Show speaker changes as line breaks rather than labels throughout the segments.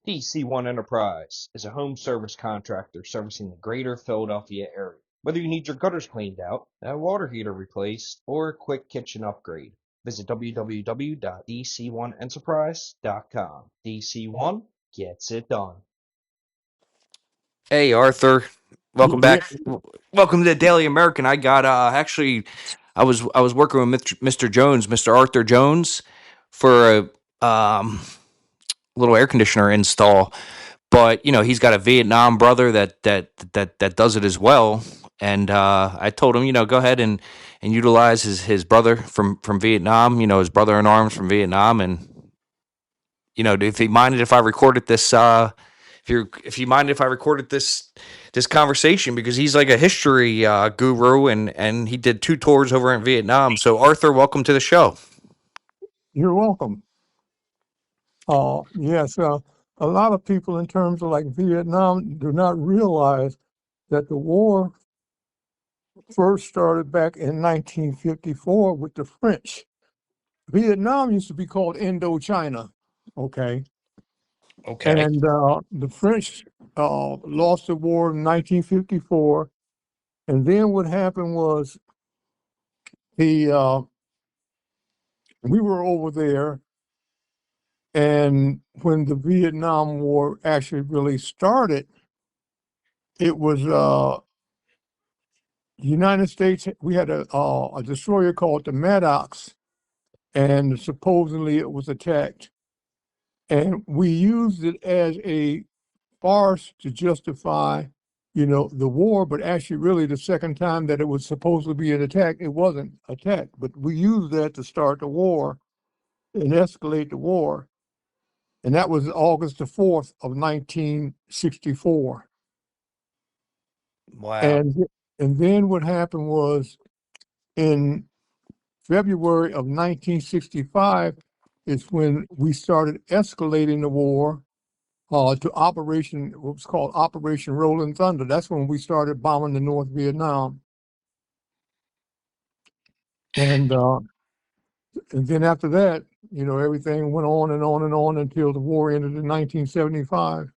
DC1 Enterprise is a home service contractor servicing the greater Philadelphia area. Whether you need your gutters cleaned out, a water heater replaced, or a quick kitchen upgrade, visit www.dc1enterprise.com. DC1 gets it done.
Hey, Arthur. Welcome
Yeah,
back. Welcome to the Daily American. I got actually I was working with Mr. Jones, Mr. Arthur Jones for a little air conditioner install, but he's got a Vietnam brother that does it as well. And I told him, go ahead and utilize his brother from Vietnam, his brother in arms from Vietnam. And if he minded if I recorded this if you mind if I recorded this conversation, because he's like a history guru, and he did 2 tours over in Vietnam. So Arthur, welcome to the show.
you're welcome. Yes, a lot of people in terms of like Vietnam do not realize that the war first started back in 1954 with the French. Vietnam used to be called Indochina, okay?
Okay.
And the French lost the war in 1954. And then what happened was the we were over there, and when the Vietnam War actually really started, it was the United States. We had a destroyer called the Maddox, and supposedly it was attacked. And we used it as a farce to justify, the war, but actually really the second time that it was supposed to be an attack, it wasn't attacked. But we used that to start the war and escalate the war. And that was August the 4th of 1964.
Wow.
And then what happened was in February of 1965 is when we started escalating the war to what was called Operation Rolling Thunder. That's when we started bombing the North Vietnam. And then after that, everything went on and on and on until the war ended in 1975.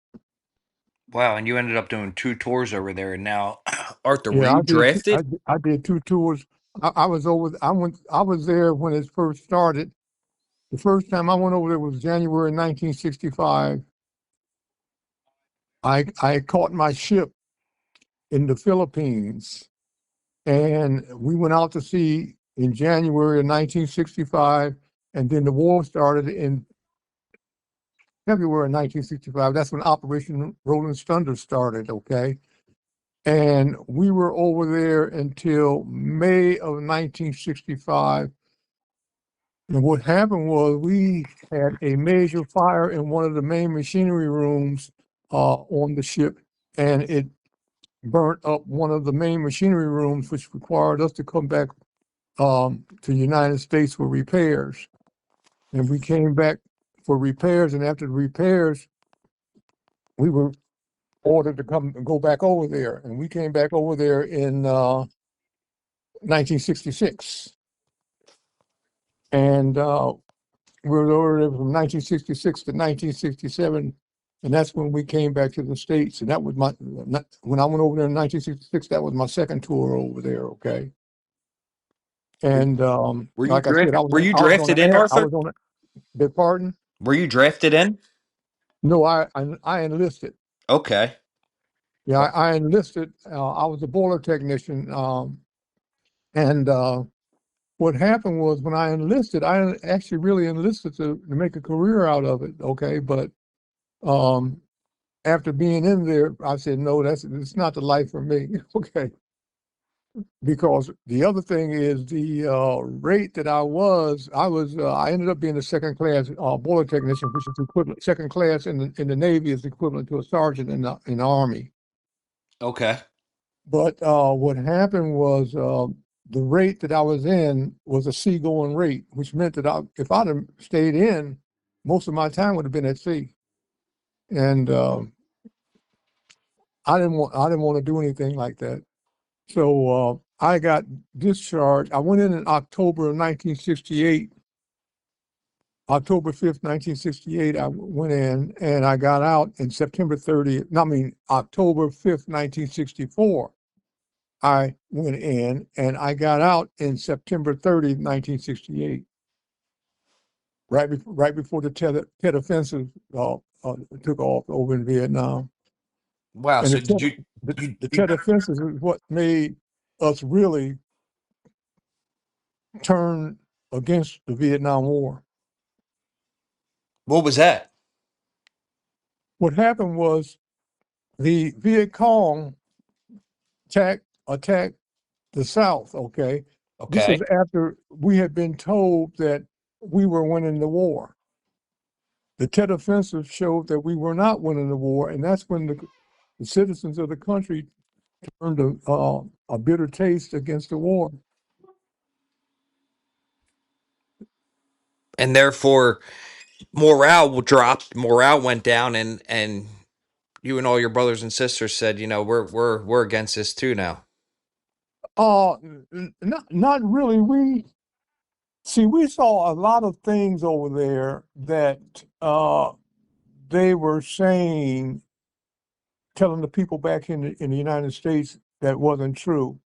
Wow. And you ended up doing 2 tours over there. And now, Arthur, were
Yeah,
you drafted?
I did 2 tours. I was there when it first started. The first time I went over there was January 1965. I caught my ship in the Philippines, and we went out to sea in January of 1965, and then the war started in February of 1965. That's when Operation Rolling Thunder started, okay? And we were over there until May of 1965. And what happened was we had a major fire in one of the main machinery rooms on the ship, and it burnt up one of the main machinery rooms, which required us to come back to the United States for repairs. And we came back for repairs, and after the repairs, we were ordered to go back over there. And we came back over there in 1966. And we were over there from 1966 to 1967, and that's when we came back to the States. And that was when I went over there in 1966, that was my second tour over there, okay? And
Were you
like I said,
drafted? Were you
I was on
drafted in,
I
Arthur?
was on a, beg pardon?
Were you drafted in?
No, I enlisted.
Okay.
Yeah, I enlisted. I was a boiler technician. And what happened was when I enlisted, I actually really enlisted to make a career out of it, okay? But um, after being in there, I said, no, it's not the life for me, okay? Because the other thing is the rate that I ended up being a second class boiler technician, which is equivalent. Second class in the Navy is equivalent to a sergeant in the Army.
Okay.
But what happened was the rate that I was in was a seagoing rate, which meant that if I'd have stayed in, most of my time would have been at sea. And I didn't want to do anything like that. So I got discharged. I went in October of 1968. October 5th, 1968, I went in and I got out in September 30th. I mean, October 5th, 1964. I went in and I got out in September 30th, 1968, right before the Tet Offensive took off over in Vietnam.
Wow.
And
So did you,
the Tet Offensive is what made us really turn against the Vietnam War.
what was that?
What happened was the Viet Cong attacked the South, okay? This
Okay.
was after we had been told that we were winning the war. The Tet Offensive showed that we were not winning the war, and that's when the citizens of the country turned a bitter taste against the war.
And therefore morale dropped, morale went down, and you and all your brothers and sisters said, we're against this too now.
Not really. We saw a lot of things over there that they were saying, telling the people back in the United States that wasn't true.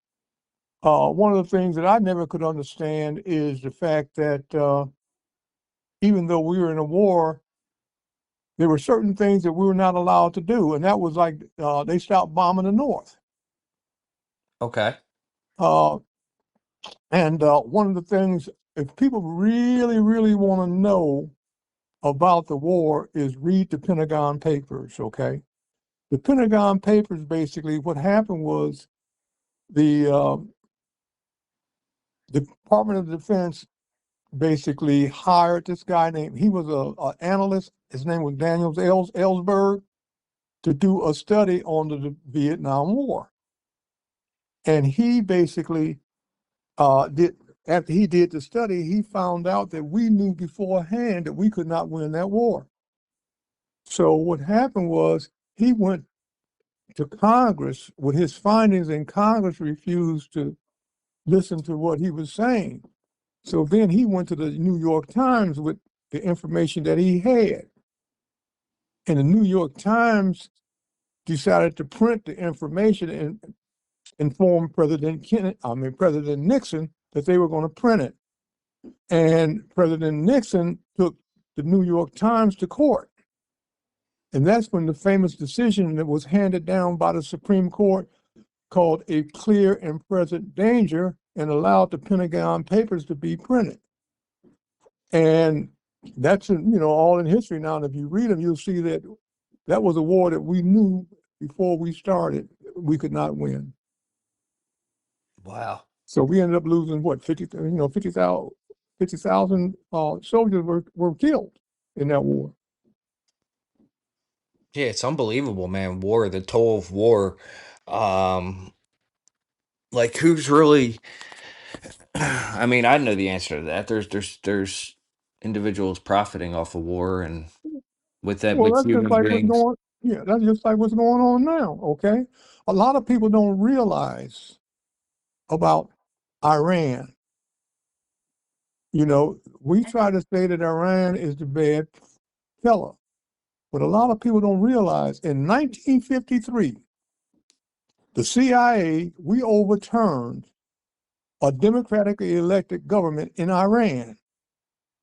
One of the things that I never could understand is the fact that even though we were in a war, there were certain things that we were not allowed to do, and that was like they stopped bombing the North.
Okay.
Uh, and one of the things, if people really, really want to know about the war, is read the Pentagon Papers. Okay, the Pentagon Papers, basically, what happened was the Department of Defense basically hired this guy he was a analyst. His name was Daniel Ellsberg, to do a study on the Vietnam War. And he basically after he did the study, he found out that we knew beforehand that we could not win that war. So what happened was he went to Congress with his findings, and Congress refused to listen to what he was saying. So then he went to the New York Times with the information that he had. And the New York Times decided to print the information and inform President Nixon that they were going to print it. And President Nixon took the New York Times to court. And that's when the famous decision that was handed down by the Supreme Court, called a clear and present danger, and allowed the Pentagon Papers to be printed. And that's all in history now. And if you read them, you'll see that that was a war that we knew before we started we could not win.
Wow.
So we ended up losing 50,000 soldiers were killed in that war.
Yeah, it's unbelievable, man. War, the toll of war. Like who's really I mean, I know the answer to that. There's individuals profiting off of war and with that
Well,
with
that's just
human
like what's
beings.
going. Yeah, that's just like what's going on now. Okay, a lot of people don't realize about Iran. We try to say that Iran is the bad fella, but a lot of people don't realize in 1953, the CIA, we overturned a democratically elected government in Iran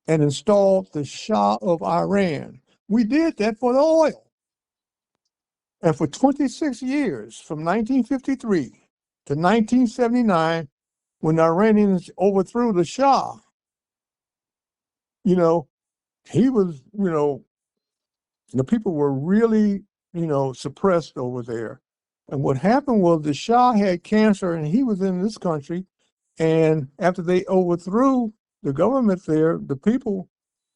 and installed the Shah of Iran. We did that for the oil. And for 26 years, from 1953 to 1979, when the Iranians overthrew the Shah, he was, the people were really, suppressed over there. And what happened was the Shah had cancer and he was in this country. And after they overthrew the government there, the people,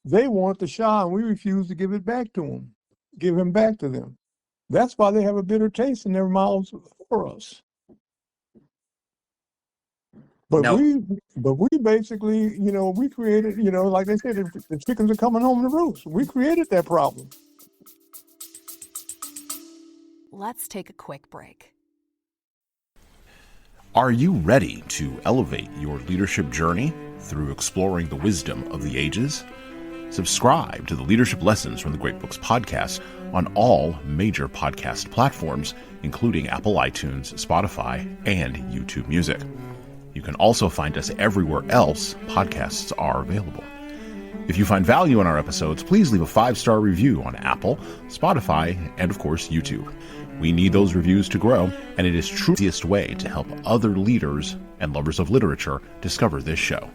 they wanted the Shah, and we refused to give it back to him, give him back to them. That's why they have a bitter taste in their mouths for us. But
No,
we basically, we created, like they said, the chickens are coming home to roost. We created that problem.
Let's take a quick break.
Are you ready to elevate your leadership journey through exploring the wisdom of the ages? Subscribe to the Leadership Lessons from the Great Books podcast on all major podcast platforms, including Apple iTunes, Spotify, and YouTube Music. You can also find us everywhere else podcasts are available. If you find value in our episodes, please leave a 5-star review on Apple, Spotify, and of course, YouTube. We need those reviews to grow, and it is truly the easiest way to help other leaders and lovers of literature discover this show.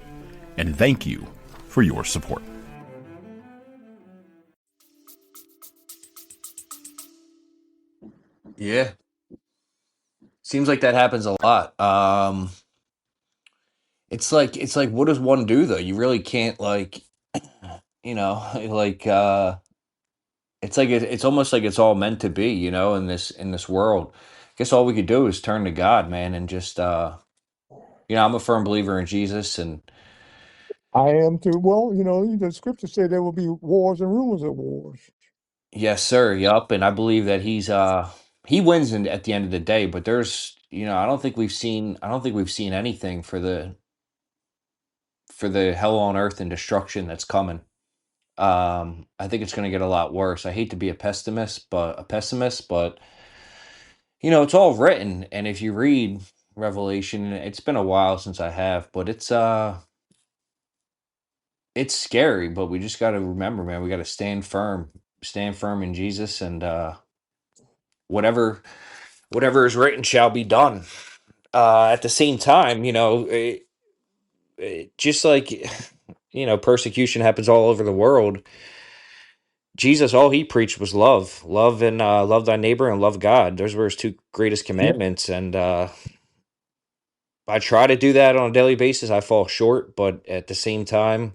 And thank you for your support.
Yeah. Seems like that happens a lot. It's like what does one do though? You really can't like like it's almost like it's all meant to be, in this world. I guess all we could do is turn to God, man, and just I'm a firm believer in Jesus, and
I am too. Well, the scriptures say there will be wars and rumors of wars.
yes, sir, yup, and I believe that he wins at the end of the day, but there's I don't think we've seen anything for the hell on earth and destruction that's coming. I think it's going to get a lot worse. I hate to be a pessimist, but it's all written, and if you read Revelation, it's been a while since I have, but it's scary, but we just got to remember, man, we got to stand firm in Jesus, and whatever whatever is written shall be done. At the same time, just like persecution happens all over the world. Jesus, all he preached was love, and love thy neighbor and love God. Those were his two greatest
Yeah.
commandments, and I try to do that on a daily basis. I fall short, but at the same time,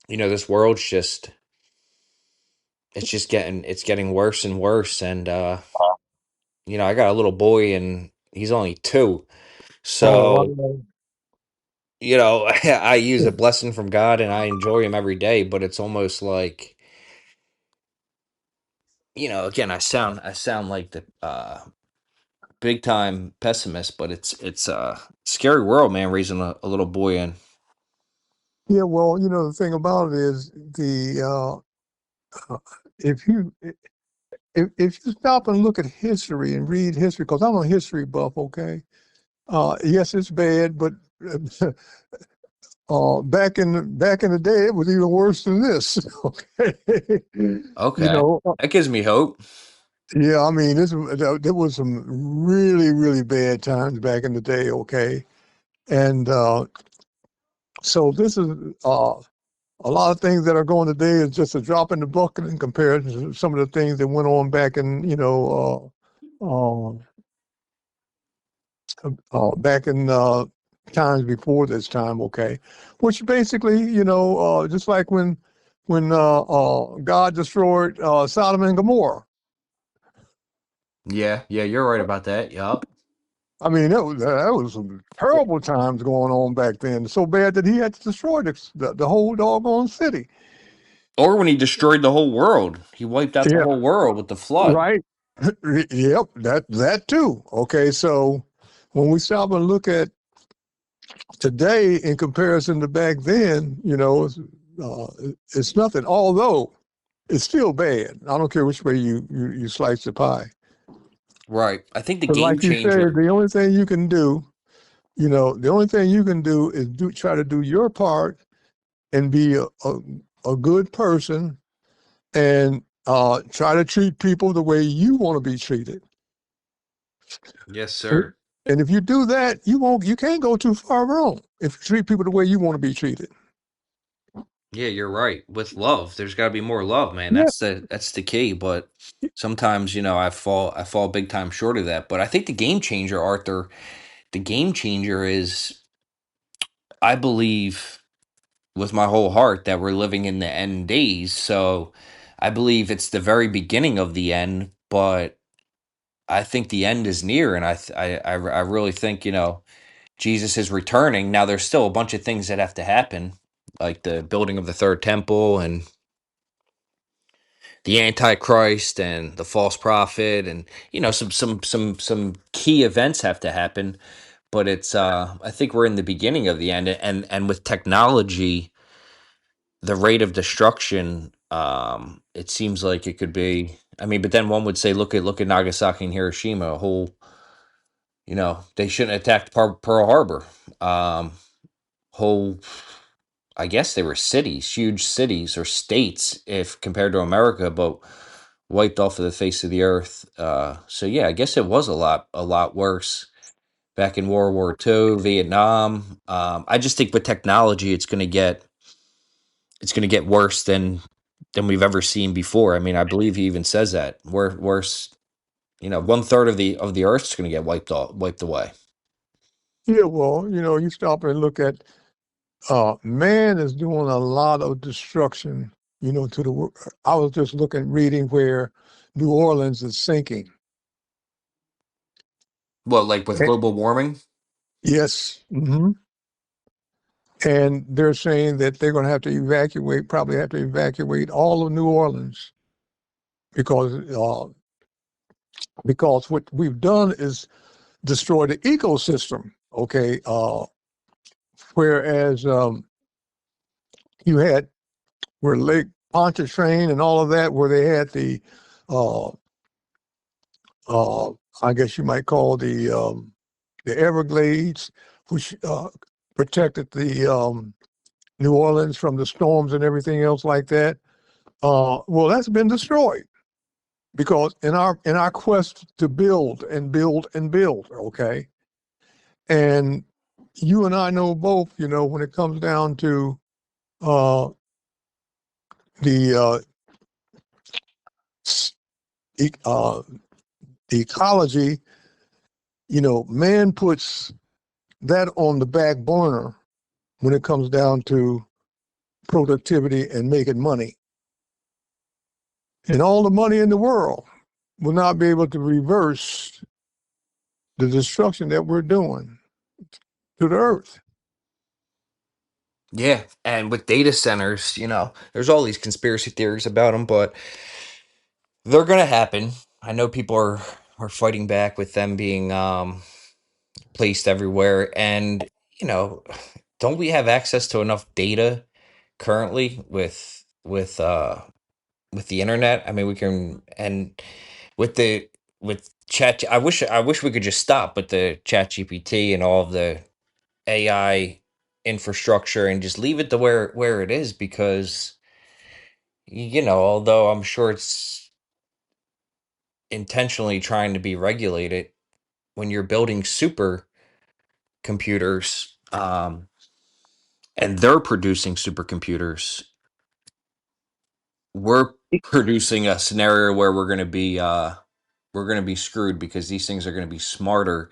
this world's just it's getting worse and worse, and I got a little boy, and he's only 2,
Oh,
so
wow.
I use a blessing from God, and I enjoy him every day. But it's almost like again, I sound like the big time pessimist, but it's a scary world, man, raising a little boy in.
Yeah, well, the thing about it is if you if you stop and look at history and read history, because I'm a history buff, okay? Yes, it's bad, but back in the day, it was even worse than this. Okay,
Okay, that gives me hope.
yeah, I mean, there was some really, really bad times back in the day. Okay, and so this is a lot of things that are going today is just a drop in the bucket in comparison to some of the things that went on back in, back in times before this time. Okay, which basically, just like when God destroyed Sodom and Gomorrah.
Yeah, you're right about that. Yup.
I mean, that was some terrible times going on back then. So bad that he had to destroy the whole doggone city.
Or when he destroyed the whole world, he wiped out the
Yeah,
whole world with the flood.
right. Yep, that too. Okay, so when we stop and look at today in comparison to back then, it's nothing. Although it's still bad. I don't care which way you slice the pie.
Right. I think the
But
game
like you said,
changer.
the only thing you can do, the only thing you can do is try to do your part and be a good person and try to treat people the way you want to be treated.
Yes, sir.
And if you do that, you can't go too far wrong if you treat people the way you want to be treated.
Yeah, you're right. With love, there's got to be more love, man.
Yeah.
That's the key. But sometimes, I fall big time short of that. But I think the game changer, Arthur, the game changer is, I believe with my whole heart that we're living in the end days. So I believe it's the very beginning of the end, but I think the end is near, and I really think Jesus is returning. Now, there's still a bunch of things that have to happen, like the building of the third temple and the Antichrist and the false prophet, and some key events have to happen. But I think we're in the beginning of the end, and with technology, the rate of destruction, it seems like it could be. I mean, but then one would say, look at Nagasaki and Hiroshima, a whole, they shouldn't have attacked Pearl Harbor. Whole, I guess they were cities, huge cities or states, if compared to America, but wiped off of the face of the earth. So yeah, I guess it was a lot worse back in World War II, Vietnam. I just think with technology, it's gonna get worse than we've ever seen before. I mean, I believe he even says that. Worse, one third of the Earth's gonna get wiped away.
Yeah, well, you stop and look at man is doing a lot of destruction, to the world. I was just reading where New Orleans is sinking.
Well, like with
Eh,
global warming.
Yes. And they're saying that they're going to have to probably have to evacuate all of New Orleans because what we've done is destroy the ecosystem. Okay. Whereas you had where Lake Pontchartrain and all of that, where they had the uh, uh, I guess you might call the Everglades, which protected the New Orleans from the storms and everything else like that. Well, that's been destroyed because in our quest to build and build and build, okay, and you and I know both, when it comes down to uh, the e- uh, the ecology, man puts that on the back burner when it comes down to productivity and making money. And all the money in the world will not be able to reverse the destruction that we're doing to the earth.
Yeah, and with data centers, there's all these conspiracy theories about them, but they're gonna happen. I know people are fighting back with them being placed everywhere, and you know, don't we have access to enough data currently with the internet? I mean, we can, and with the with chat. I wish we could just stop with the chat GPT and all of the AI infrastructure and just leave it to where it is, because although I'm sure it's intentionally trying to be regulated, when you're building super computers, and they're producing supercomputers, we're producing a scenario where we're going to be screwed, because these things are going to be smarter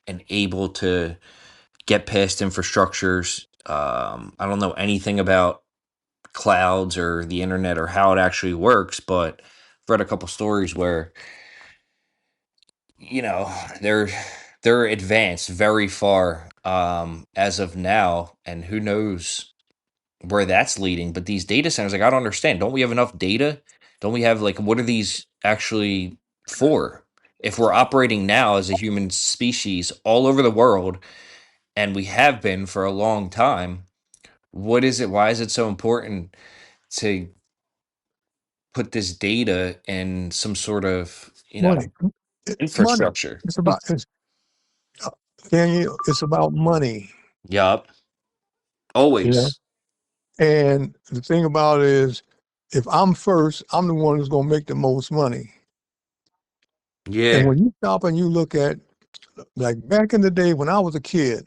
and able to get past infrastructures. I don't know anything about clouds or the internet or how it actually works, but I've read a couple stories where you know they're they're advanced very far, as of now, and who knows where that's leading. But these data centers, like, I don't understand. Don't we have enough data? Don't we have, like, what are these actually for? If we're operating now as a human species all over the world, and we have been for a long time, what is it? Why is it so important to put this data in some sort of,
Money, money.
infrastructure?
Uh, Daniel, it's about money.
Yup.
You know,
Always.
and the thing about it is, if I'm first, I'm the one who's going to make the most money. And
Yeah.
when you stop and you look at, like back in the day when I was a kid,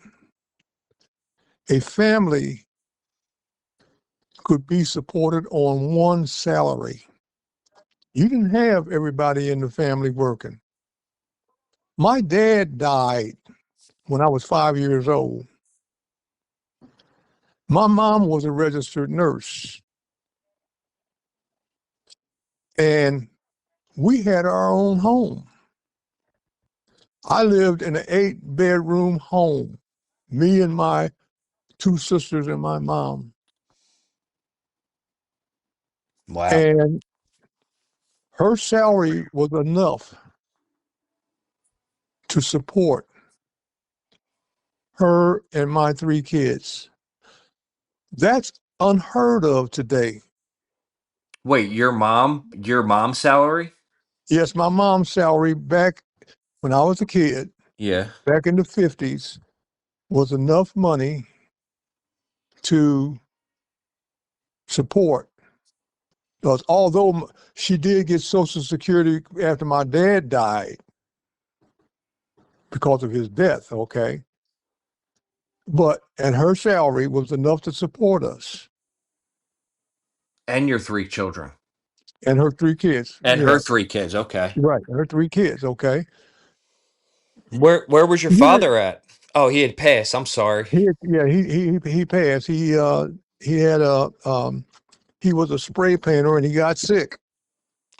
a family could be supported on one salary. You didn't have everybody in the family working. My dad died when I was 5 years old. My mom was a registered nurse, and we had our own home. I lived in an 8-bedroom home, me and my two sisters and my mom.
Wow.
And her salary was enough to support her and my 3 kids. That's unheard of today.
Wait, your mom's salary?
Yes, my mom's salary back when I was a kid,
Yeah.
back in the 50s, was enough money to support. Because although she did get Social Security after my dad died because of his death, okay? And her salary was enough to support us
And your three children.
and her three kids.
And
Yeah,
her three kids. Okay.
right. Her three kids, okay?
Where was your
Then
father at? Oh, he had passed. I'm sorry.
he passed. He had he was a spray painter and he got sick.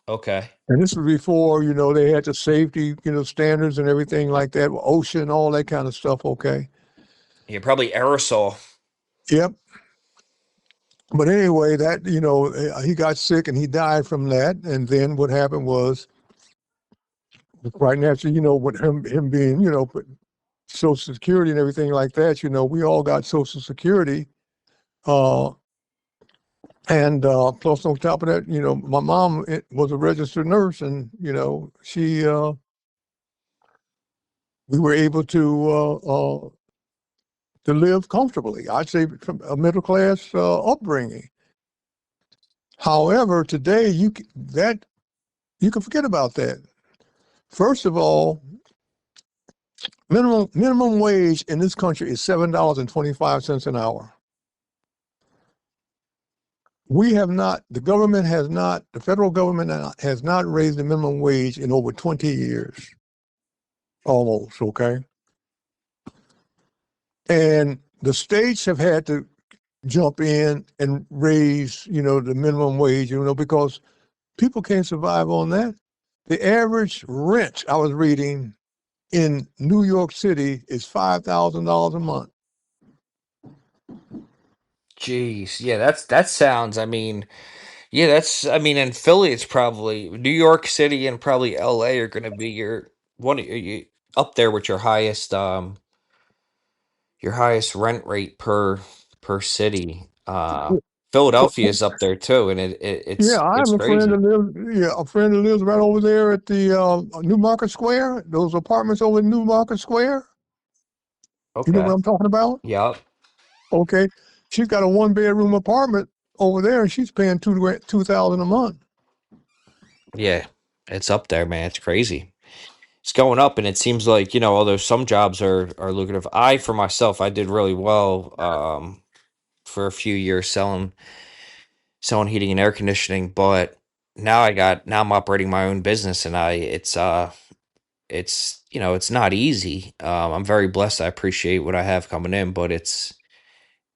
Okay.
And this was before, they had the safety, standards and everything like that, ocean, all that kind of stuff, okay?
Yeah, probably aerosol.
Yep. But anyway, he got sick and he died from that. And then what happened was, right naturally, with him being, Social Security and everything like that, we all got Social Security. Uh, and plus on top of that, my mom was a registered nurse and, we were able to live comfortably. I'd say from a middle class upbringing. However, today you can forget about that. First of all, minimum wage in this country is $7.25 an hour. We have not. The government has not. The federal government has not raised the minimum wage in over 20 years, almost. Okay, and the states have had to jump in and raise, the minimum wage, because people can't survive on that. The average rent I was reading in New York City is $5,000 a month.
Jeez. Yeah, that sounds, yeah, in Philly it's probably New York City and probably LA are gonna be your one of you up there with your highest rent rate per city. Philadelphia is up there too, and
Yeah, I have
it's
a friend
crazy.
that lives. Yeah, a friend that lives right over there at the New Market Square. Those apartments over in New Market Square. You know what
Okay.
I'm talking about?
Yep.
Okay, she's got a one-bedroom apartment over there, and she's paying 2,000 a month.
Yeah. It's up there, man. It's crazy. It's going up, and it seems like, although some jobs are lucrative, I for myself I did really well for a few years selling heating and air conditioning, but now I'm operating my own business, and I it's it's not easy. I'm very blessed. I appreciate what I have coming in, but it's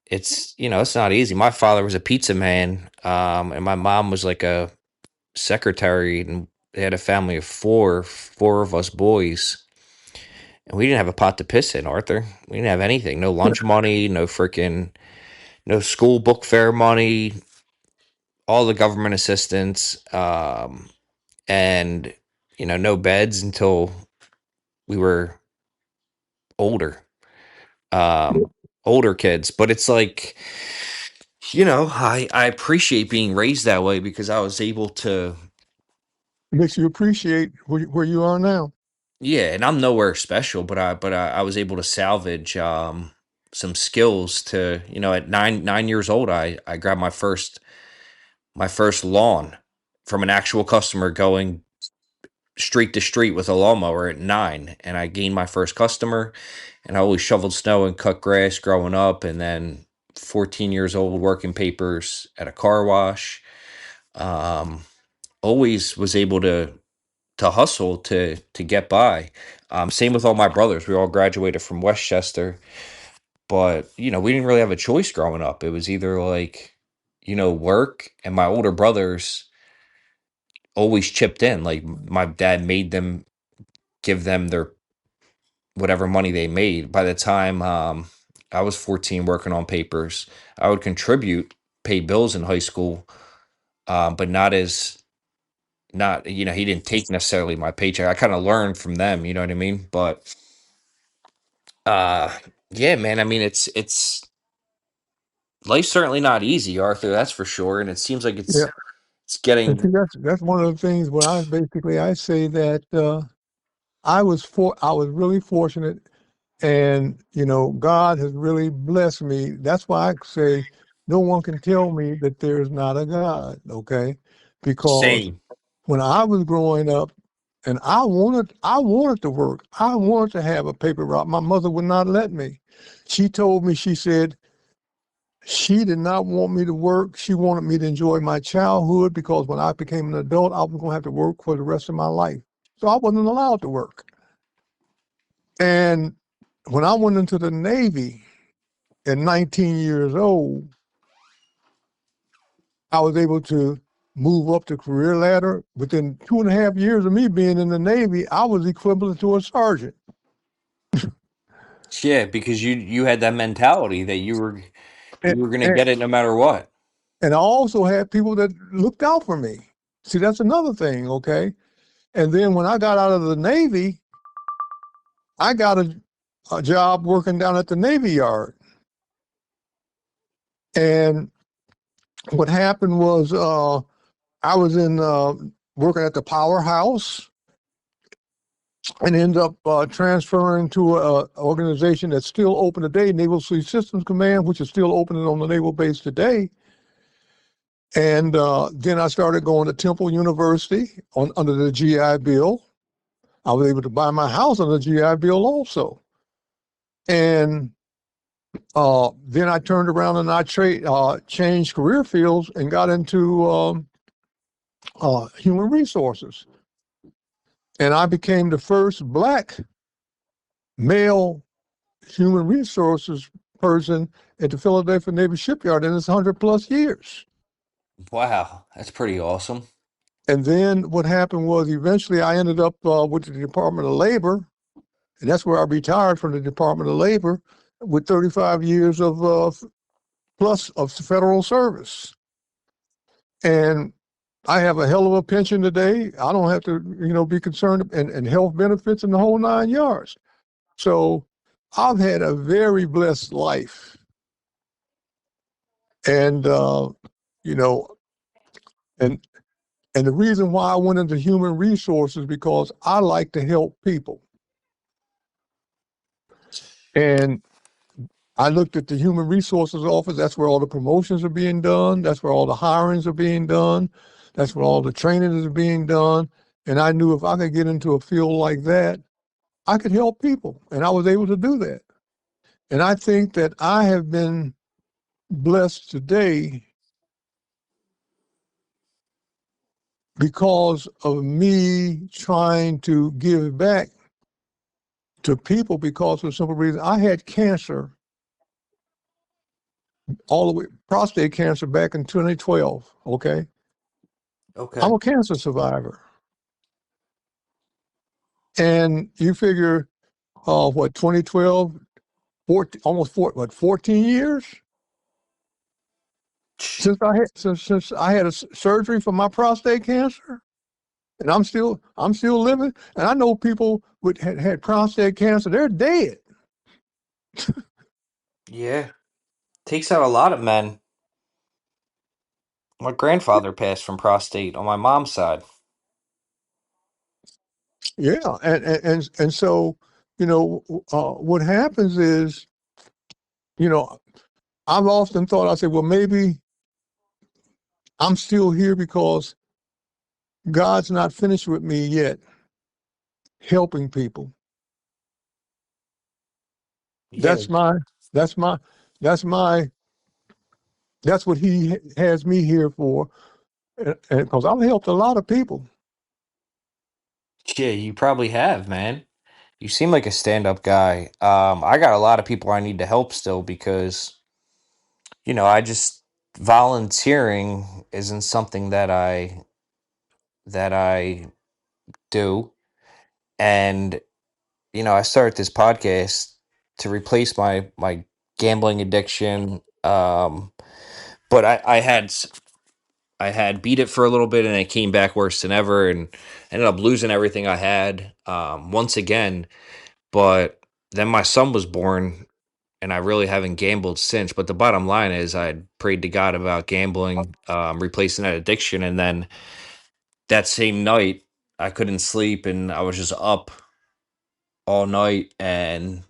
it's not easy. My father was a pizza man, and my mom was like a secretary, and they had a family of four of us boys, and we didn't have a pot to piss in, Arthur. We didn't have anything. No lunch money, no school book fare money, all the government assistance, and no beds until we were older, um, older kids. But it's like, I appreciate being raised that way because I was able to.
It makes you appreciate where you are now.
Yeah, and I'm nowhere special, but I was able to salvage some skills to, at 9 years old, I grabbed my first lawn from an actual customer going street to street with a lawnmower at 9, and I gained my first customer, and I always shoveled snow and cut grass growing up, and then 14 years old working papers at a car wash. Um, Always was able to hustle to get by. Same with all my brothers. We all graduated from Westchester, but we didn't really have a choice growing up. It was either like, work, and my older brothers always chipped in. Like my dad made them give them their whatever money they made. By the time I was 14 working on papers, I would contribute, pay bills in high school, but not he didn't take necessarily my paycheck. I kind of learned from them, you know what I mean? But uh yeah, man, it's Life's certainly not easy, Arthur. That's for sure. And it seems like
Yeah.
it's
And see,
getting.
that's one of the things when I say that I was really fortunate, and God has really blessed me. That's why I say no one can tell me that there's not a God, okay? Because
Same.
when I was growing up, and I wanted to work. I wanted to have a paper route. My mother would not let me. She told me, she said, she did not want me to work. She wanted me to enjoy my childhood because when I became an adult, I was going to have to work for the rest of my life. So I wasn't allowed to work. And when I went into the Navy at 19 years old, I was able to move up the career ladder. Within 2.5 years of me being in the Navy, I was equivalent to a sergeant.
Yeah, because you had that mentality that you were
And,
going to
and,
get it no matter what.
and I also had people that looked out for me. See, that's another thing, okay? And then when I got out of the Navy, I got a job working down at the Navy Yard. And what happened was I was in working at the powerhouse and ended up transferring to an organization that's still open today, Naval Sea Systems Command, which is still open on the naval base today. And then I started going to Temple University under the GI Bill. I was able to buy my house under the GI Bill also. And then I turned around and I changed career fields and got into human resources. And I became the first Black male human resources person at the Philadelphia Navy Shipyard in its 100+ years.
Wow, that's pretty awesome.
And then what happened was eventually I ended up with the Department of Labor, and that's where I retired from the Department of Labor with 35 years of plus of federal service. And I have a hell of a pension today. I don't have to, be concerned, and health benefits and the whole 9 yards. So I've had a very blessed life. And, you know, and and the reason why I went into human resources because I like to help people. And I looked at the human resources office. That's where all the promotions are being done. That's where all the hirings are being done. That's where all the training is being done. And I knew if I could get into a field like that, I could help people. And I was able to do that. And I think that I have been blessed today because of me trying to give back to people because of the simple reason I had cancer all the way, prostate cancer back in 2012. Okay.
Okay.
I'm a cancer survivor. And you figure, 2012, 14, almost 14 years since I had a surgery for my prostate cancer, and I'm still living. And I know people had prostate cancer; they're dead.
Yeah, takes out a lot of men. My grandfather passed from prostate on my mom's side.
Yeah, and so what happens is, you know, I've often thought, I say, well, maybe I'm still here because God's not finished with me yet, helping people.
Yeah,
That's my, that's my, that's my, that's what He has me here for, and because I've helped a lot of people.
yeah, you probably have, man. You seem like a stand-up guy. I got a lot of people I need to help still because, I just volunteering isn't something that I do. And, I started this podcast to replace my gambling addiction. But I had beat it for a little bit and it came back worse than ever and ended up losing everything I had once again. But then my son was born and I really haven't gambled since. But the bottom line is, I prayed to God about gambling, replacing that addiction, and then that same night, I couldn't sleep, and I was just up all night. And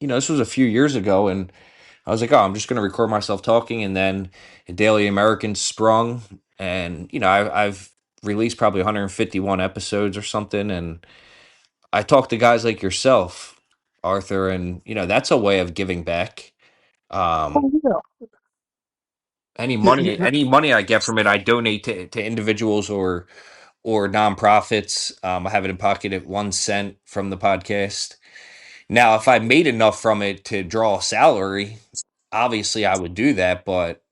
this was a few years ago, and I was like, oh, I'm just going to record myself talking, and then a Daily American sprung, and I've released probably 151 episodes or something, and I talk to guys like yourself, Arthur, and that's a way of giving back. Um,
Oh, yeah.
any
Yeah,
money,
yeah,
any money I get from it, I donate to individuals or nonprofits. I have it in pocket at 1 cent from the podcast. Now, if I made enough from it to draw a salary, obviously I would do that, but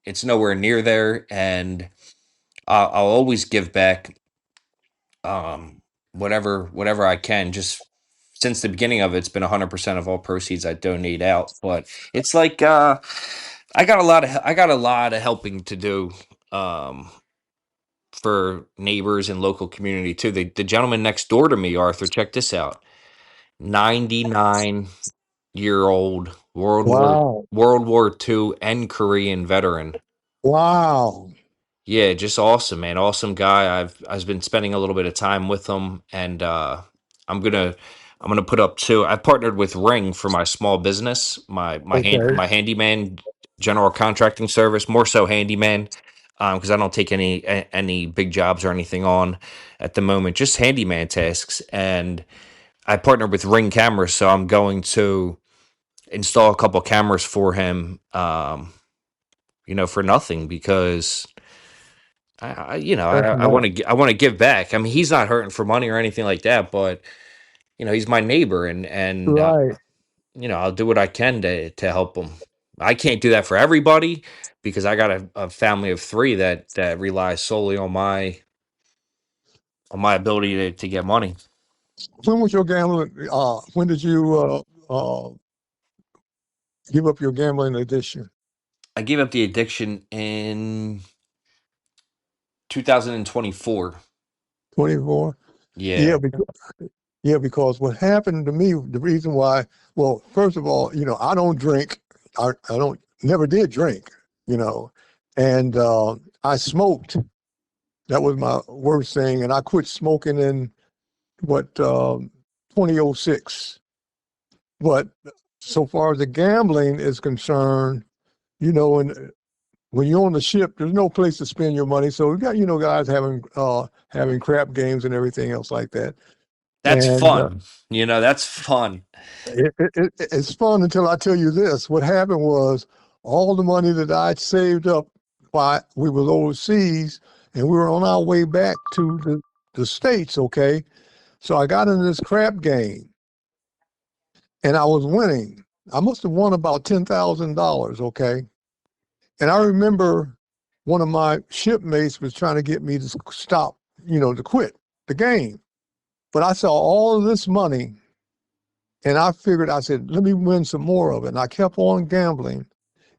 it's nowhere near there, and I'll always give back, whatever I can. Just since the beginning of it, it's been 100% of all proceeds I donate out. But it's like I got a lot of helping to do. Um, for neighbors and local community too. The gentleman next door to me, Arthur, check this out. 99-year-old
wow,
World War II and Korean veteran.
wow.
Yeah, just awesome, man. Awesome guy. I've been spending a little bit of time with him, and I'm gonna I'm gonna put up too. I partnered with Ring for my small business,
Okay,
my handyman general contracting service, more so handyman, because I don't take any big jobs or anything on at the moment, just handyman tasks. And I partnered with Ring Cameras, so I'm going to install a couple cameras for him, for nothing because I
definitely.
want to give back. I mean, he's not hurting for money or anything like that, but he's my neighbor, and
Right.
I'll do what I can to help him. I can't do that for everybody because I got a family of three that relies solely on my ability to get money.
When was your gambling? When did you give up your gambling addiction?
I gave up the addiction in 2024.
24. Yeah,
Yeah,
because what happened to me, the reason why, well, first of all, I don't drink. I don't never did drink, you know, and I smoked. That was my worst thing, and I quit smoking in what 2006. But so far as the gambling is concerned, and when you're on the ship, there's no place to spend your money. So we got guys having crap games and everything else like that,
that's
and
fun. That's fun.
it's fun until I tell you this. What happened was all the money that I'd saved up while we was overseas and we were on our way back to the States, okay? So I got in this crap game and I was winning. I must have won about $10,000, okay? And I remember one of my shipmates was trying to get me to stop, to quit the game. But I saw all of this money and I figured, I said, let me win some more of it. And I kept on gambling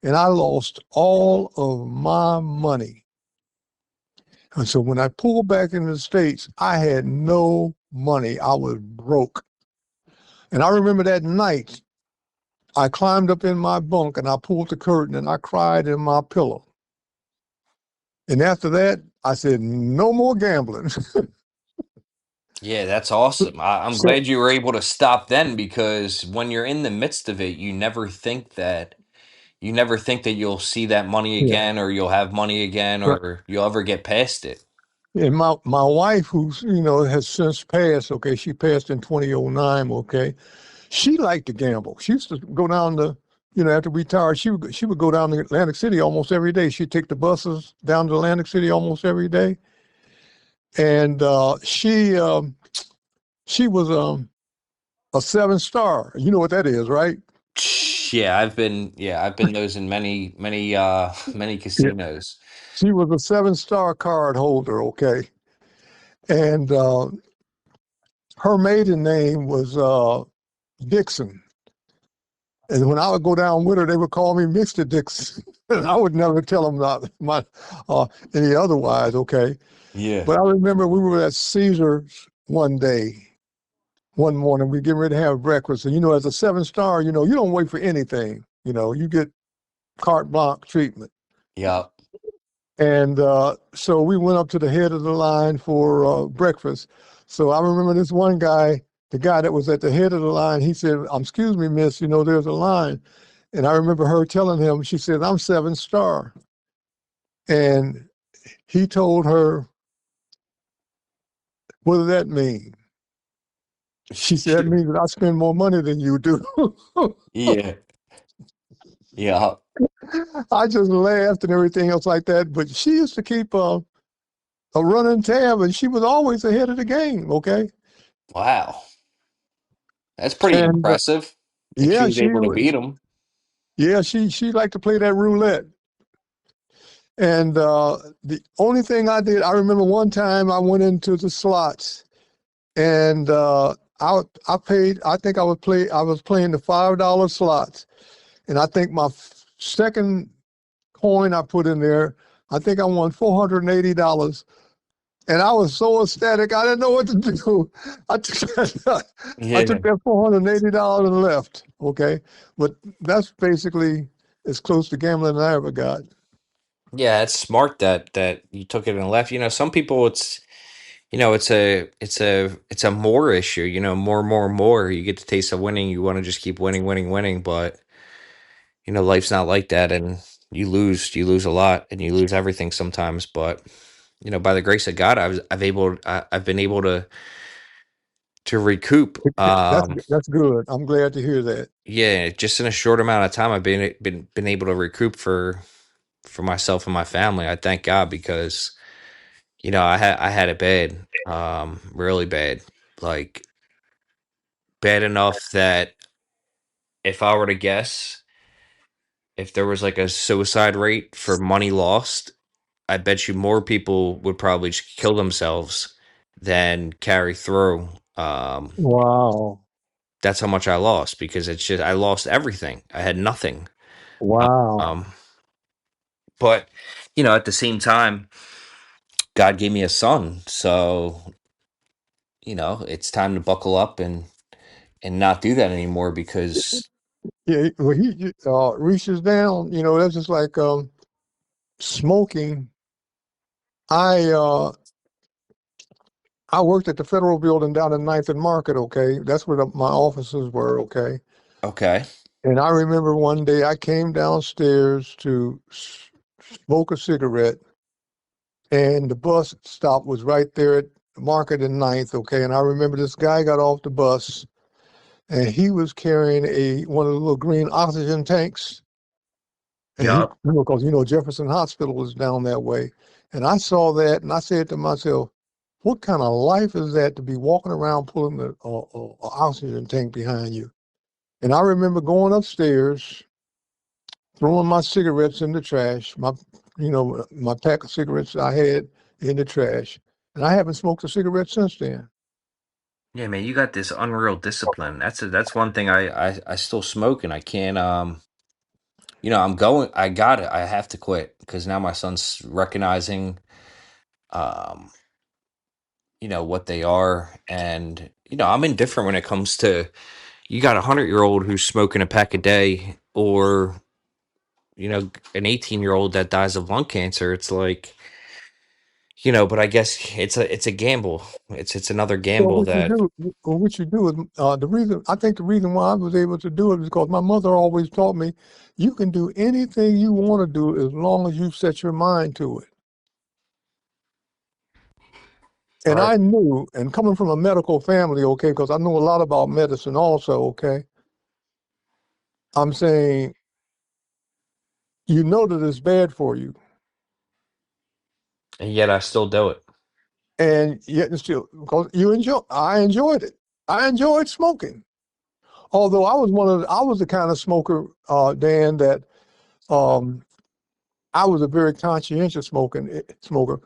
and I lost all of my money. And so when I pulled back into the States, I had no money. I was broke. And I remember that night, I climbed up in my bunk and I pulled the curtain and I cried in my pillow. And after that, I said, no more gambling.
Yeah, that's awesome. I'm
So,
glad you were able to stop then because when you're in the midst of it, you never think that you'll see that money
yeah.
again or you'll have money again
Right.
or you'll ever get past it.
And my wife, who's, has since passed, okay, she passed in 2009, okay, she liked to gamble. She used to go down to, after we retired, she would go down to Atlantic City almost every day. She'd take the buses down to Atlantic City almost every day. And she was a 7-star. You know what that is, right?
Yeah, I've been those in many
Yeah.
casinos.
She was a 7-star card holder, okay. And her maiden name was Dixon. And when I would go down with her, they would call me Mr. Dixon. And I would never tell them not any otherwise, okay.
Yeah.
But I remember we were at Caesars one day, one morning. We getting ready to have breakfast. And, as a 7-star, you don't wait for anything. You get carte blanche treatment.
Yeah.
And so we went up to the head of the line for breakfast. So I remember this one guy, the guy that was at the head of the line, he said, excuse me, miss, there's a line. And I remember her telling him, she said, I'm 7-star. And he told her, what does that mean? She said, that means that I spend more money than you do.
Yeah. Yeah.
I just laughed and everything else like that. But she used to keep a running tab, and she was always ahead of the game, okay?
Wow. That's pretty
And
impressive if she
yeah,
was able to beat him.
she liked to play that roulette. And the only thing I did, I remember one time I went into the slots, and I paid. I think I was playing the $5 slots, and I think my second coin I put in there, I think I won $480. And I was so ecstatic, I didn't know what to do. I took
Yeah.
that $480 and left. Okay, but that's basically as close to gambling as I ever got.
Yeah, it's smart that you took it and left. Some people it's a more issue, more. You get the taste of winning, you want to just keep winning, winning, winning, but life's not like that, and you lose a lot and you lose everything sometimes, but by the grace of God, I've been able to recoup.
That's good. I'm glad to hear that.
Yeah, just in a short amount of time, I've been able to recoup for myself and my family. I thank God because I had it bad, really bad, like bad enough that if I were to guess, if there was like a suicide rate for money lost, I bet you more people would probably just kill themselves than carry through.
Wow.
That's how much I lost because I lost everything. I had nothing.
Wow.
Um, but at the same time, God gave me a son, so it's time to buckle up and not do that anymore because
Yeah, well, he reaches down. That's just like smoking. I uh, I worked at the Federal Building down in Ninth and Market. Okay, that's where my offices were. Okay,
okay,
and I remember one day I came downstairs to smoke a cigarette, and the bus stop was right there at Market and Ninth. Okay, and I remember this guy got off the bus, and he was carrying one of the little green oxygen tanks. And he,
Yup.
because Jefferson Hospital is down that way. And I saw that, and I said to myself, "What kind of life is that to be walking around pulling the oxygen tank behind you?" And I remember going upstairs, throwing my cigarettes in the trash, my pack of cigarettes I had in the trash, and I haven't smoked a cigarette since then.
Yeah, man, you got this unreal discipline. That's one thing I still smoke and I can't. I'm going. I got it. I have to quit because now my son's recognizing, um, what they are, and I'm indifferent when it comes to you got a 100-year-old who's smoking a pack a day, or an 18-year-old that dies of lung cancer. It's like but I guess it's a gamble. It's another
Well,
gamble that
what you do is the reason why I was able to do it is because my mother always taught me, you can do anything you want to do as long as you set your mind to it. And
are
I knew, and coming from a medical family, okay, because I know a lot about medicine also, okay, I'm saying, you know that it's bad for you,
and yet I still do it.
and yet and still, because I enjoyed it. I enjoyed smoking. Although I was the kind of smoker, Dan, that um, I was a very conscientious smoker.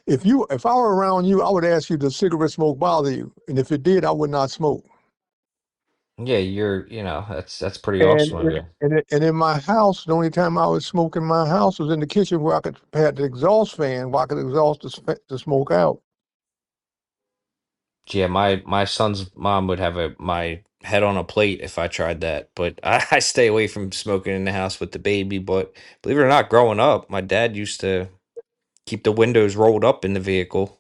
If I were around you, I would ask you, does cigarette smoke bother you? And if it did, I would not smoke.
Yeah, that's pretty
And
awesome of you.
and in my house, the only time I would smoke in my house was in the kitchen where I could had the exhaust fan where I could exhaust the smoke out.
Yeah, my son's mom would have my head on a plate if I tried that, but I stay away from smoking in the house with the baby. But believe it or not, growing up, my dad used to keep the windows rolled up in the vehicle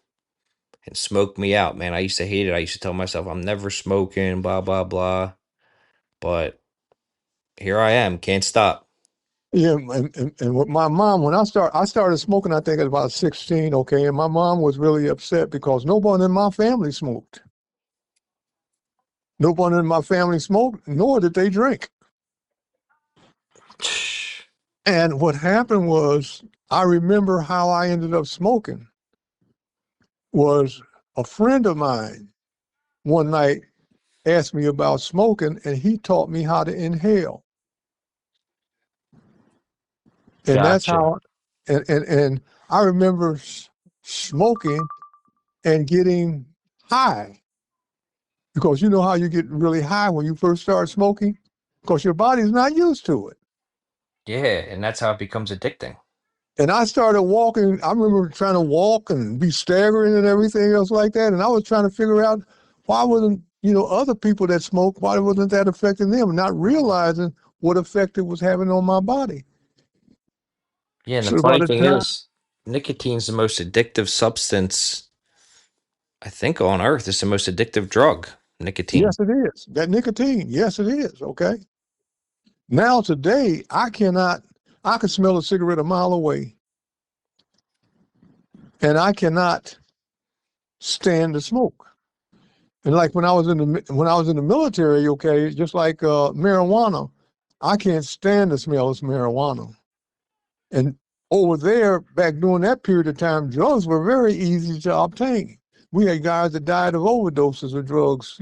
and smoke me out, man. I used to hate it. I used to tell myself I'm never smoking, blah blah blah. But here I am, can't stop.
Yeah, and with my mom, when I started smoking, I think at about 16, okay, and my mom was really upset because no one in my family smoked. No one in my family smoked, nor did they drink. And what happened was, I remember how I ended up smoking was a friend of mine one night asked me about smoking, and he taught me how to inhale. And that's
Gotcha.
how, and I remember smoking and getting high, because you know how you get really high when you first start smoking, because your body's not used to it.
Yeah, and that's how it becomes addicting.
And I started walking. I remember trying to walk and be staggering and everything else like that. And I was trying to figure out why wasn't, other people that smoke, why wasn't that affecting them? Not realizing what effect it was having on my body.
Yeah, and the
So by
funny
the
thing
time,
is, nicotine's the most addictive substance I think on earth. It's the most addictive drug, nicotine.
yes, it is. That nicotine, yes, it is. Okay. Now today, I can smell a cigarette a mile away, and I cannot stand the smoke. And like when I was in the military, okay, just like marijuana, I can't stand the smell of marijuana. And over there, back during that period of time, drugs were very easy to obtain. We had guys that died of overdoses of drugs,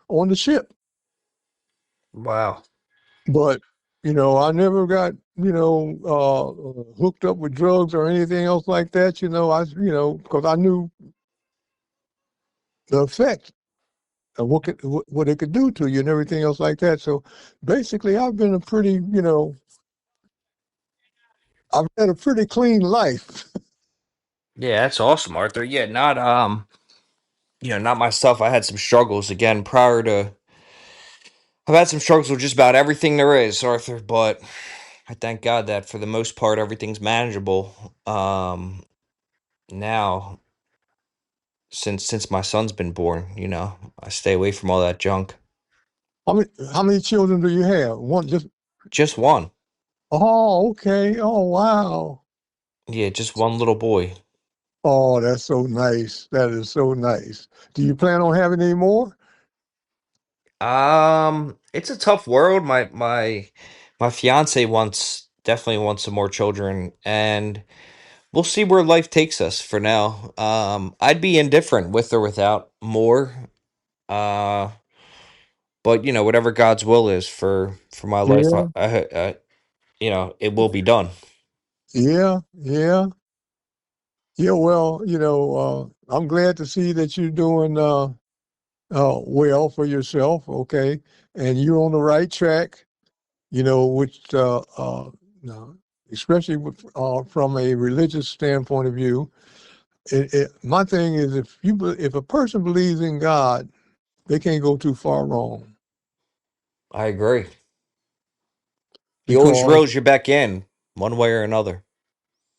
on the ship.
Wow.
But I never got hooked up with drugs or anything else like that. Because I knew the effect of what it could do to you and everything else like that. So basically, I've had a pretty clean life.
Yeah, that's awesome, Arthur. Yeah, not not myself. I had some struggles again prior to I've had some struggles with just about everything there is, Arthur, but I thank God that for the most part everything's manageable. Now since my son's been born, I stay away from all that junk.
How many children do you have? One, just.
Just one.
Oh, okay. Oh, wow.
Yeah, just one little boy.
Oh, that's so nice. That is so nice. Do you plan on having any more?
It's a tough world. My fiance definitely wants some more children, and we'll see where life takes us for now. I'd be indifferent with or without more. Uh, but whatever God's will is for my life,
Yeah,
it will be done.
yeah, yeah, yeah. Well, I'm glad to see that you're doing well for yourself. Okay, and you're on the right track. Which no, especially from a religious standpoint of view. My thing is, if a person believes in God, they can't go too far wrong,
I agree. He always
because
reels you back in one way or another.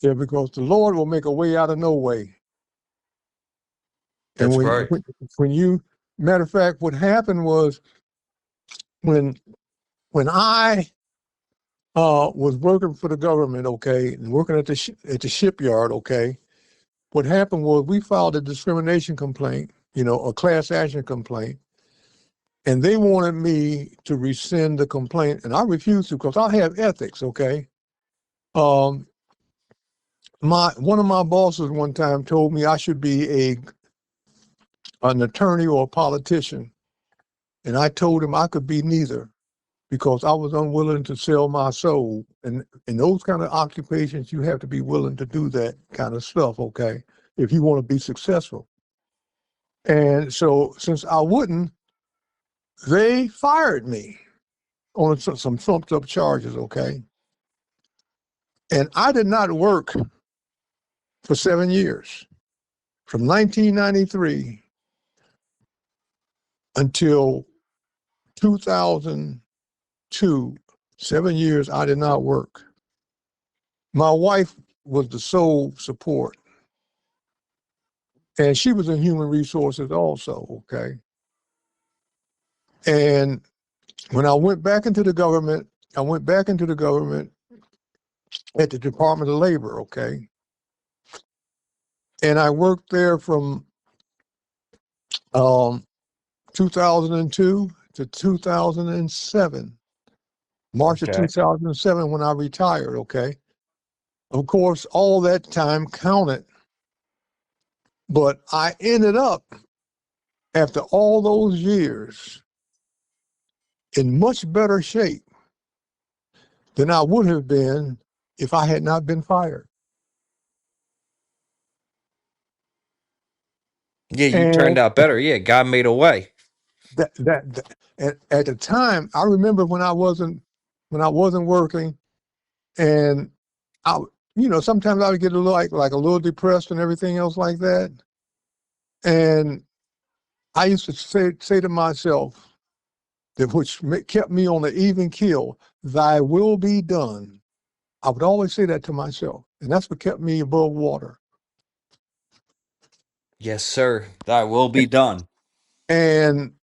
yeah, because the Lord will make a way out of no way. And
That's right.
when you, matter of fact, what happened was when when I was working for the government, okay, and working at the shipyard, okay, what happened was we filed a discrimination complaint, a class action complaint, and they wanted me to rescind the complaint, and I refused to because I have ethics, okay. Um, one of my bosses one time told me I should be an attorney or a politician, and I told him I could be neither because I was unwilling to sell my soul. And in those kind of occupations, you have to be willing to do that kind of stuff, okay, if you want to be successful. And so since I wouldn't, they fired me on some trumped up charges, okay. And I did not work for 7 years, from 1993 until 2002. 7 years I did not work. My wife was the sole support, and she was in human resources also, okay? And when I went back into the government, I went back into the government at the Department of Labor, okay? And I worked there from 2002 to 2007, March of
Okay.
2007 when I retired, okay? Of course, all that time counted, but I ended up, after all those years, in much better shape than I would have been if I had not been fired.
Yeah, you turned
And
out better. Yeah, God made a way.
at the time, I remember when I wasn't working, and I, sometimes I would get a little like a little depressed and everything else like that. And I used to say to myself, that which kept me on the even keel, "Thy will be done." I would always say that to myself, and that's what kept me above water.
Yes, sir. Thy will be done.
And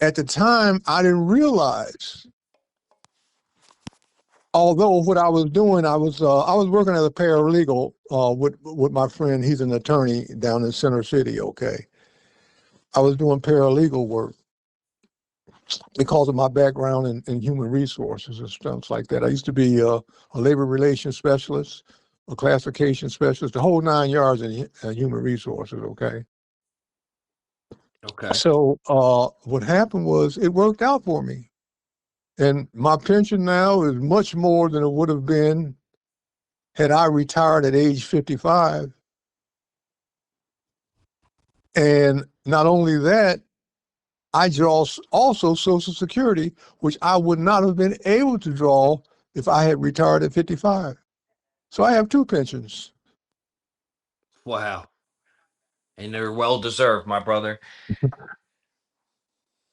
at the time, I didn't realize, although what I was doing, I was working as a paralegal with my friend. He's an attorney down in Center City. Okay, I was doing paralegal work because of my background in human resources and stuff like that. I used to be a labor relations specialist, a classification specialist, the whole 9 yards in human resources. Okay.
Okay.
So what happened was it worked out for me. And my pension now is much more than it would have been had I retired at age 55. And not only that, I draw also Social Security, which I would not have been able to draw if I had retired at 55. So I have two pensions.
Wow. And they're well deserved, my brother.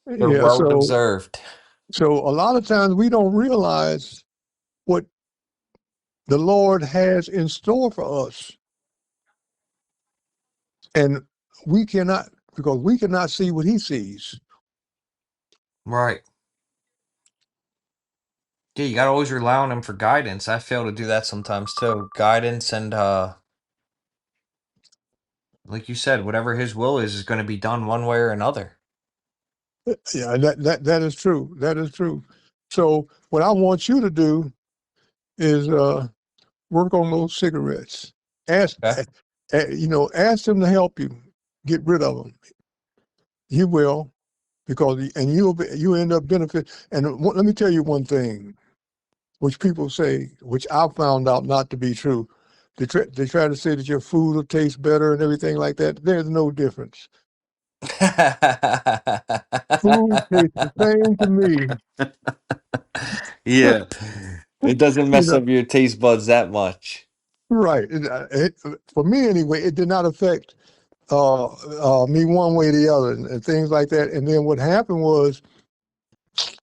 They're
Yeah,
well
so
deserved.
a lot of times we don't realize what the Lord has in store for us. And we cannot, because we cannot see what he sees.
Right. Yeah, you gotta always rely on him for guidance. I fail to do that sometimes too. Guidance and like you said, whatever his will is gonna be done one way or another.
Yeah, that is true. That is true. So what I want you to do is work on those cigarettes. Ask,
Okay.
ask them to help you get rid of them. You will, because and you end up benefit. And let me tell you one thing, which people say, which I found out not to be true. They try to say that your food will taste better and everything like that. There's no difference. Food tastes the same to me.
Yeah. It doesn't
You
mess
know,
up your taste buds that much.
right. For me anyway, it did not affect me one way or the other and things like that. And then what happened was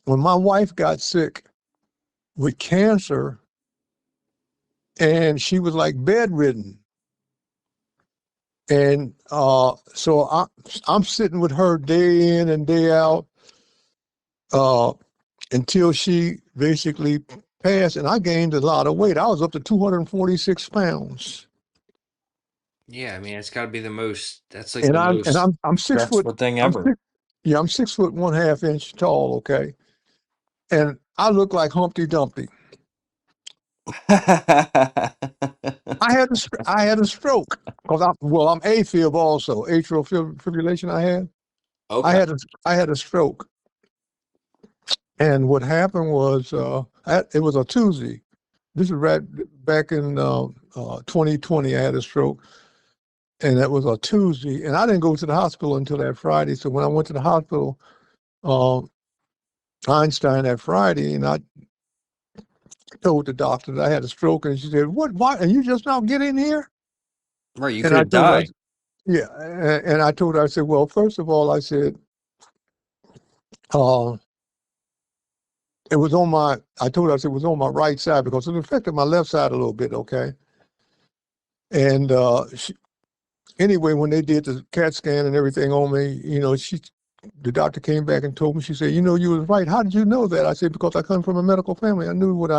when my wife got sick with cancer and she was like bedridden. And so I'm sitting with her day in and day out until she basically passed. And I gained a lot of weight. I was up to 246 pounds.
Yeah, I mean it's gotta be the most that's like
And
the most
I'm 6 foot.
stressful thing
I'm
ever.
six, yeah, I'm 6 foot 1/2 inch tall. Okay, and I look like Humpty Dumpty. I had a stroke because I'm AFib also, atrial fibrillation.
Okay.
I had a stroke, and what happened was it was a Tuesday. This is right back in 2020. I had a stroke, and that was a Tuesday, and I didn't go to the hospital until that Friday. So when I went to the hospital, uh, Einstein that Friday, and I told the doctor that I had a stroke, and she said, "What? Why? And you just now get in here?"
Right, you
And
could
I
have
told her,
died.
yeah, and I told her, I said, "Well, first of all, I said Uh, it was on my, I told us it was on my right side because it affected my left side a little bit, okay? And anyway, when they did the CAT scan and everything on me, the doctor came back and told me, she said, you was right. How did you know that? I said, because I come from a medical family. I knew what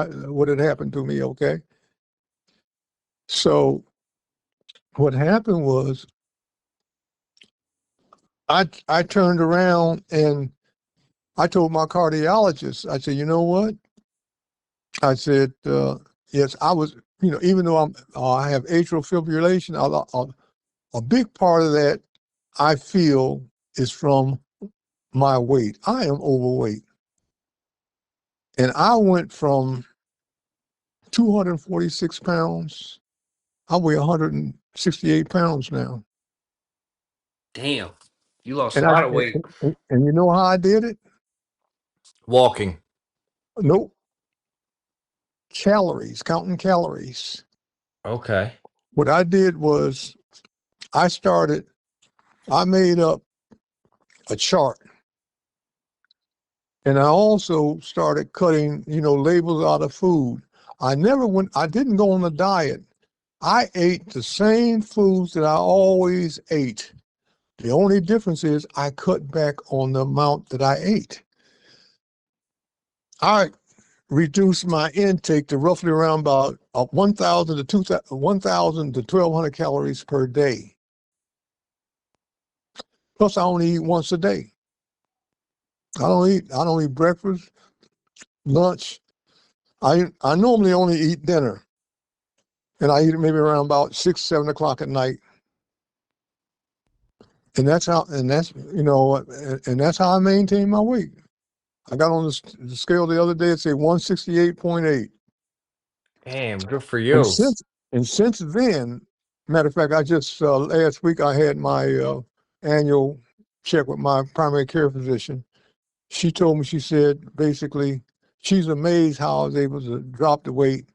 had happened to me, okay? So what happened was I turned around and I told my cardiologist, I said, you know what? I said, yes, I was, even though I have atrial fibrillation, a big part of that I feel is from my weight. I am overweight. And I went from 246 pounds, I weigh 168 pounds now.
Damn. You lost
And
a lot of weight.
and you know how I did it?
Walking.
Nope. Calories, counting calories.
Okay.
What I did was I made up a chart. And I also started cutting, labels out of food. I didn't go on a diet. I ate the same foods that I always ate. The only difference is I cut back on the amount that I ate. I reduced my intake to roughly around about 1,000 to 1,200 calories per day. Plus, I only eat once a day. I don't eat breakfast, lunch. I normally only eat dinner, and I eat it maybe around about 6, 7 o'clock at night. And that's how I maintain my weight. I got on the scale the other day. It said 168.8.
Damn, good for
And
you.
since then, matter of fact, I just last week I had my annual check with my primary care physician. She told me, she said basically she's amazed how I was able to drop the weight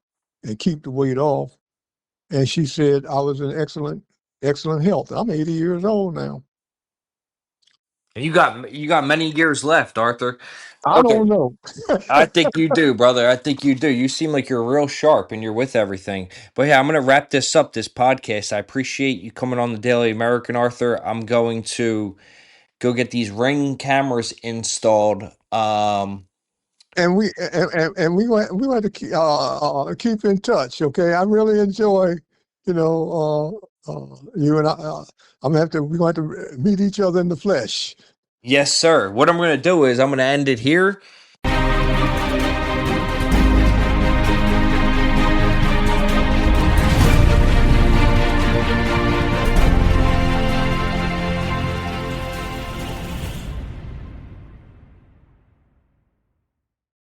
and keep the weight off. And she said I was in excellent health. I'm 80 years old now.
And you got many years left, Arthur.
I
Okay.
don't know.
I think you do, brother. I think you do. You seem like you're real sharp and you're with everything. But yeah, I'm going to wrap this up, this podcast. I appreciate you coming on the Daily American, Arthur. I'm going to go get these Ring cameras installed.
And we want to keep in touch. Okay, I really enjoy, you and I. We're going to have to meet each other in the flesh.
Yes, sir. What I'm going to do is I'm going to end it here.